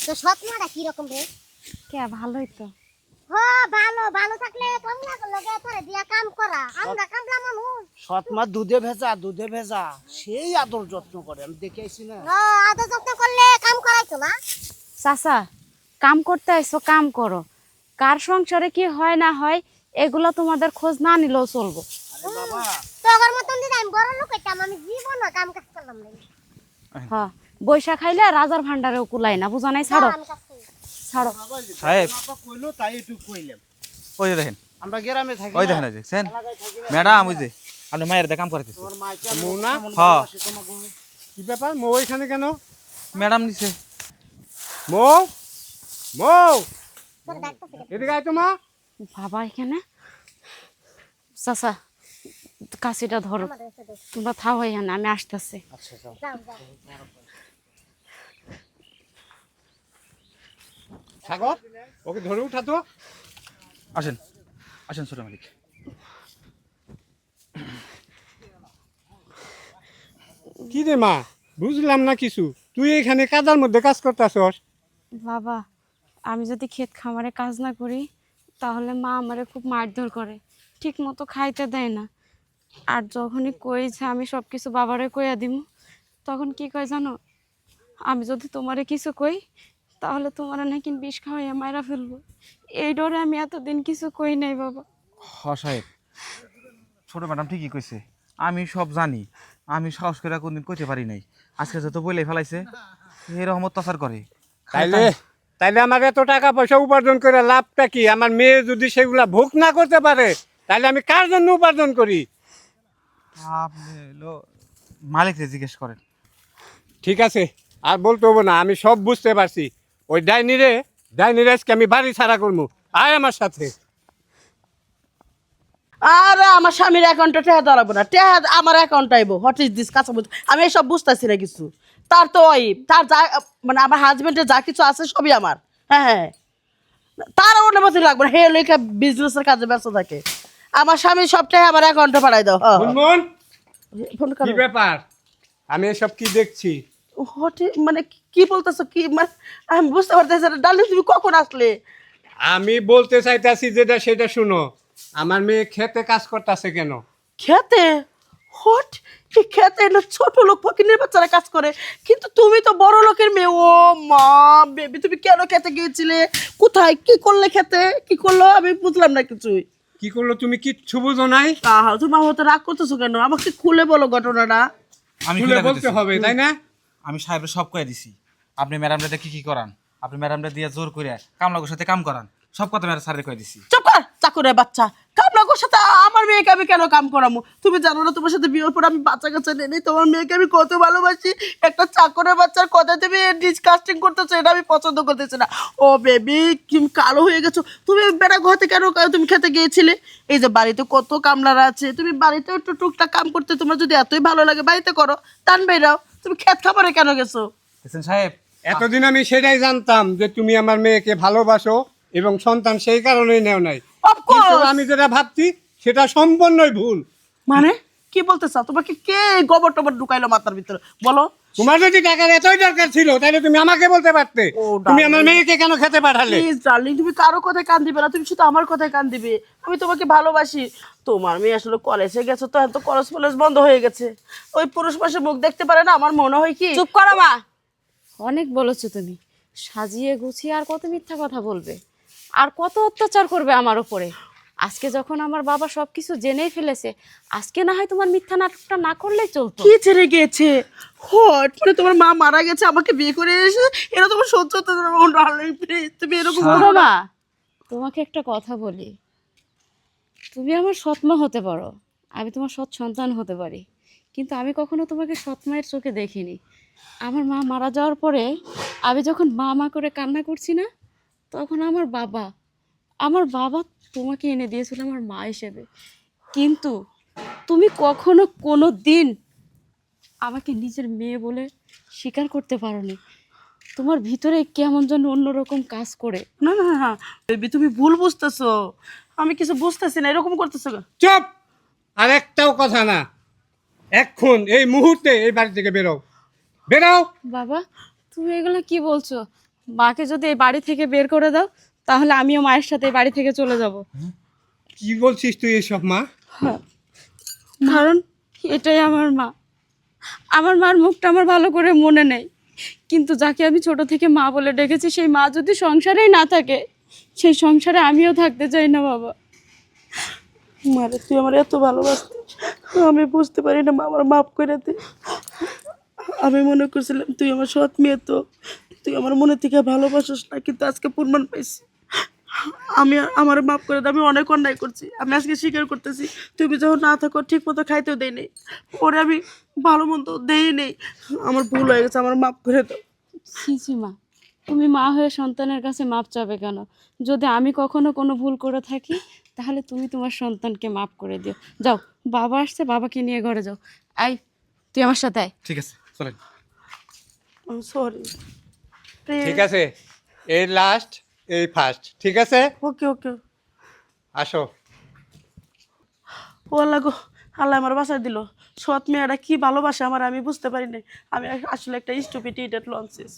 তো স্বপ্নটা কি রকম রে? কে ভালোই তো। হ্যাঁ ভালো ভালো থাকলে কামলা লগে তোরে দিয়া কাম করা আমরা কামলা মানুষ। সৎ মা দুধে ভেজা সেই আদর যত্ন করে আমি দেখে আইছি না। হ্যাঁ আদর যত্ন করলে কাম করাইতো না। চাচা, কাম করতে আইছো কাম করো। কার সংসারে কি হয় না হয় এগুলো তোমাদের খোঁজ না নিলেও চলবো। আরে বাবা তোর মতন দিদি আমি বড় লোক হইতাম, আমি জীবনও কাম কাজ করলাম না। হ্যাঁ, বৈশা খাইলে রাজার ভান্ডারেও কুলাই না, বুঝা নাই? ছাড়ো আমি কাজ করি। ছাড়ো। সাহেব বাবা কইলো তাই একটু কইলাম। ওই যে দেখেন, আমরা গ্রামে থাকি ওই না। দেখেন, ওই দেখছেন ম্যাডাম, ওই যে আপনি মায়ের দিয়ে কাম করাইতেছে। তোমার মাইকে মৌনা? হ্যাঁ। কি ব্যাপার মৌ এখানে কেন? ম্যাডাম নিছে। মৌ মৌ তোর ডাক্তার থেকে এদিকে আয় তো মা। বাবা এখানে? চাচা, কাশিটা ধরো, আমাদের সাথে তোমরা থাও এখানে, আমি আসতেছি। আচ্ছা যাও। যাও যাও। সাগর ওকে ধরে উঠা তো। আসেন আসেন ছোট মালিক। কি রে মা, বুঝলাম না কিছু। তুই এখানে কাদার মধ্যে কাজ করতেছস? বাবা, আমি যদি ক্ষেত খামারে কাজ না করি তাহলে মা আমারে খুব মারধর করে, ঠিক মতো খাইতে দেয় না। আর যখনই কইছে আমি সব কিছু বাবারে কইয়া দিব, তখন কি কয় জানো? আমি যদি তোমারে কিছু কই তাহলে তোমার নাকি বিষ খাওয়াইয়া মাইরা ফেলবো। এই ডরে আমি এতদিন কিছু কই নাই বাবা। হ সাহেব, ছোট ম্যাডাম ঠিকই কইছে, আমি সব জানি। আমি সাহস করে কোনদিন কইতে পারি নাই, আজকে যত বইলে ফেলাইছে এরকম অত্যাচার করে। তাইলে তাইলে আমার এত টাকা পয়সা উপার্জন করে লাভটা কি? আমার মেয়ে যদি সেগুলা ভোগ না করতে পারে তাহলে আমি কার জন্য উপার্জন করি? আপনি মালিকরে জিজ্ঞেস করেন। ঠিক আছে, আর বলতে হবো না, আমি সব বুঝতে পারছি। ওই ডাইনিরে আজকে আমি বাড়ি ছাড়া করবো। আয় আমার সাথে। আরে আমার স্বামীর অ্যাকাউন্টে টেহা দাঁড়াবো না, টেহা আমার অ্যাকাউন্ট আইবো। হোয়াট ইজ দিস কাঁচা বুঝ, আমি এসব বুঝতেছি না কিছু। তার তো ওই তার যা মানে আমার হাজবেন্ডের যা কিছু আছে সবই আমার। হ্যাঁ হ্যাঁ, তার অন্য মতো লাগবে না, হে লেখা বিজনেসের কাজে ব্যস্ত থাকে। আমার স্বামী সব টেহা আমার অ্যাকাউন্টে পাঠাই দাও। মুনমুন, ফোন কি করো। ব্যাপার? আমি এসব কি দেখছি? হোয়াট মানে কি বলতেছো? কি মানে আমি বুঝতে পারতেছি না। ডার্লিং, তুমি কখন আসলে? আমি বলতে চাইতাছি যেটা সেটা শুনো। আমার মেয়ে খেতে কাজ করতেছে কেন? খেতে? হোয়াট? এই খেতে এলো ছোট লোক ফকিনের বাচ্চারা কাজ করে, কিন্তু তুমি তো বড় লোকের মেয়ে। ও মা বেবি, তুমি কেন খেতে গিয়েছিলে? কোথায় কি করলে? খেতে কি করলো আমি বুঝলাম না কিছুই। কি করলো তুমি? কিচ্ছু বুঝো নাই? আহা, তুমি আমার মতো রাগ করতেছো কেন? আমাকে খুলে বলো ঘটনাটা। আমি খুলে খুলে বলতে কইতেছি। হবে তাই না? আমি সাহেবের সব কয়ে দিছি। আপনি ম্যাডামরা কি কি করান, আপনি ম্যাডামরা দিয়ে জোর করে কামলাগোর সাথে কাম করান, সব কথা ম্যাডাম স্যারের কয়ে দিছি। চুপ কর চাকরের বাচ্চা। কামলাগোর সাথে আমার মেয়েকে আমি কেন কাম করামু? তুমি জানো না তোমার সাথে বিয়ের পর আমি বাচ্চা কাচ্চা নেই? তোমার মেয়েকে আমি কত ভালোবাসি। একটা চাকরের বাচ্চার কথা তুমি ডিসকাস্টিং করতেছো, এটা আমি পছন্দ করতেছি না। ও বেবি, তুমি কালো হয়ে গেছো। তুমি বেড়া ঘর থেকে কেন তুমি খেতে গিয়েছিলে? এই যে বাড়িতে কত কামলারা আছে, তুমি বাড়িতে একটু টুকটাক কাম করতে তোমার যদি এতই ভালো লাগে বাড়িতে করো, টান বেরাও। তুমি খেত খাবারে কেন গেছো? দেখছেন সাহেব, এতদিন আমি সেটাই জানতাম যে তুমি আমার মেয়েকে ভালোবাসো এবং সন্তান সেই কারণেই নেও নাই। Of কিন্তু course! আমি যেটা ভাবছি সেটা সম্পূর্ণই ভুল। মানে কি বলতে চাও? তোমাকে কে গোবর টোবর ঢুকাইলো মাথার ভিতরে বলো? তোমার যদি টাকার এতই দরকার ছিল তাহলে তুমি আমাকে বলতে পারতে। ও, তুমি আমার darling. মেয়েকে কেন খেতে পাঠালে? প্লিজ ডার্লিং, তুমি কারো কথায় কান দিবে না, তুমি শুধু আমার কথায় কান দিবে। আমি তোমাকে ভালোবাসি। তোমার মেয়ে আসলে কলেজে গেছো তো, এত কলেজ ফলেজ বন্ধ হয়ে গেছে, ওই পুরুষ মাসে মুখ দেখতে পারে না। আমার মনে হয় কি, চুপ করো মা, অনেক বলেছো তুমি। সাজিয়ে গুছিয়ে আর কত মিথ্যা কথা বলবে, আর কত অত্যাচার করবে আমার উপরে। আজকে যখন আমার বাবা সবকিছু জেনেই ফেলেছে, আজকে না হয় তোমার মিথ্যা নাটকটা না করলেই চলতো। কি ছেড়ে গিয়েছে? হট মানে তোমার মা মারা গেছে, আমাকে বিয়ে করে এসে এরা তোমার সহ্য হতে পারে না। ডার্লিং প্লিজ, তুমি এরকম শোনো বলো না। মা, তোমাকে একটা কথা বলি। তুমি আমার সৎ মা হতে পারো, আমি তোমার সৎ সন্তান হতে পারি, কিন্তু আমি কখনো তোমাকে সৎ মায়ের চোখে দেখিনি। আমার মা মারা যাওয়ার পরে আমি যখন মা মা করে কান্না করছি না, তখন আমার বাবা তোমাকে এনে দিয়েছিল আমার মা হিসেবে। কিন্তু তুমি কখনো কোনো দিন আমাকে নিজের মেয়ে বলে স্বীকার করতে পারোনি। তোমার ভিতরে কেমন যেন অন্যরকম কাজ করে। না না না বেবি, তুমি ভুল বুঝতেছো। আমি কিছু বুঝতেছি না, এরকম করতেছো কেন? চুপ! আর একটাও কথা না। এখন এই মুহূর্তে এই বাড়ি থেকে বেরো, বেরো। বাবা, তুমি এগুলো কি বলছো? মাকে যদি এই বাড়ি থেকে বের করে দাও তাহলে আমিও মায়ের সাথে এই বাড়ি থেকে চলে যাব। কি বলছিস তুই এসব মা? কারণ এটাই আমার মা। আমার মার মুখটা আমার ভালো করে মনে নেই, কিন্তু যাকে আমি ছোট থেকে মা বলে ডেকেছি সেই মা যদি সংসারেই না থাকে, সেই সংসারে আমিও থাকতে চাই না বাবা। মারে তুই আমার এত ভালোবাসতিস, আমি বুঝতে পারি না মা, আমার মাফ করে দে। আমি মনে করছিলাম তুই আমার সৎ মেয়ে, তো তুই আমার মনে থেকে ভালোবাসিস না, কিন্তু আজকে প্রমাণ পাইছি। আমার মাফ করে দে, আমি অনেক অন্যায় করছি, আমি আজকে স্বীকার করতেছি। তুমি যখন না থাকো ঠিক মতো খাইতেও দেই নেই, ওরে আমি ভালো মন্দ দেই নেই, আমার ভুল হয়ে গেছে, আমার মাফ করে দাও। ছি মা, তুমি মা হয়ে সন্তানের কাছে মাপ চাবে কেন? যদি আমি কখনো কোনো ভুল করে থাকি তাহলে তুমি তোমার সন্তানকে মাপ করে দিও। যাও, বাবা আসছে, বাবাকে নিয়ে ঘরে যাও। আই, তুই আমার সাথে আয়। ঠিক আছে চলেন। সরি। ঠিক আছে, এই লাস্ট এই ফার্স্ট, ঠিক আছে? ওকে ওকে। আসো। ও আল্লাহ গো, আল্লাহ আমার বাসায় দিল। সৎ মেয়েরা কি ভালোবাসে আমার আমি বুঝতে পারি নাই। আমি আসলে একটা স্টুপিড ইডিয়েট লঞ্চেস।